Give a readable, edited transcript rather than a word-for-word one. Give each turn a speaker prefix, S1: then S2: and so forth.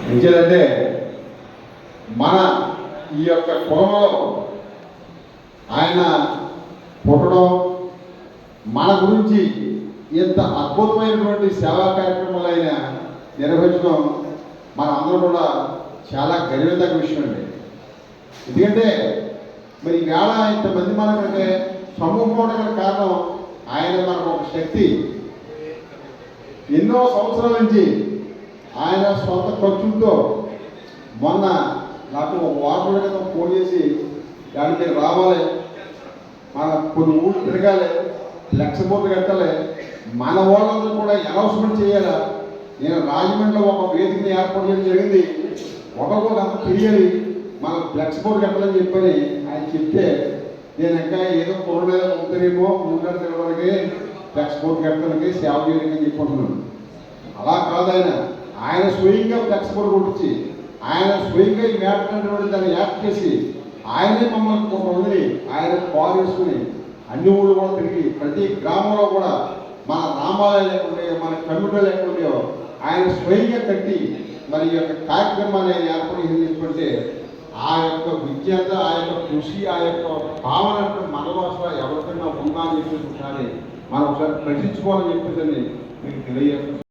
S1: ఎందుకంటే మన ఈ యొక్క కులంలో ఆయన పుట్టడం, మన గురించి ఇంత అద్భుతమైనటువంటి సేవా కార్యక్రమాలు ఆయన నిర్వహించడం మన అందరూ కూడా చాలా గర్వించదగ్గ విషయం అండి. ఎందుకంటే మరి ఈవేళ ఇంతమంది మనకంటే సమూహం గల కారణం ఆయన మనకు ఒక శక్తి. ఎన్నో సంవత్సరాల నుంచి ఆయన సొంత ఖర్చులతో మొన్న నాకు ఒక వారం క్రితం ఫోన్ చేసి దానికి మీరు రావాలి, మన కొన్ని ఊళ్ళు తిరగాలి, లక్షపూర్తి కట్టాలి, మన వాళ్ళందరూ కూడా అనౌన్స్మెంట్ చేయాలా, నేను రాజమండ్రిలో ఒక వేదికని ఏర్పాటు చేయడం జరిగింది, ఒకరికొక అంత తెలియాలి, మన లక్షపూర్తి కట్టాలని చెప్పని ఆయన చెప్తే నేను ఇంకా ఏదో పొర మీద ఉంటేనేమో ఉంటాడు తిరగడానికి లక్షపూర్తి కట్టడానికి సేవ చేయడానికి చెప్పుకుంటున్నాను. అలా కాదు, ఆయన స్వయంగా లక్షపూర్తి కొట్టించి ఆయన స్వయంగా ఈ మేటటువంటి దాన్ని యాక్ట్ చేసి ఆయనే మమ్మల్ని కొంతమందిని ఆయన కాల్ చేసుకుని అన్ని ఊళ్ళు కూడా తిరిగి ప్రతి గ్రామంలో కూడా మన రామాలయాలు లేకుండా మన కమ్యూనిటీలు లేకుండా ఆయన స్వయంగా కట్టి మరి ఈ యొక్క కార్యక్రమాన్ని ఆయన ఏర్పాటు చేసుకుంటే ఆ యొక్క విజ్ఞత, ఆ యొక్క కృషి, ఆ యొక్క భావన మనలో అసలు ఎవరికైనా ఉందా అని చెప్పేసి ఒకసారి మనం ఒకసారి ప్రశ్నించుకోవాలని చెప్పేసి మీకు తెలియజేస్తున్నాం.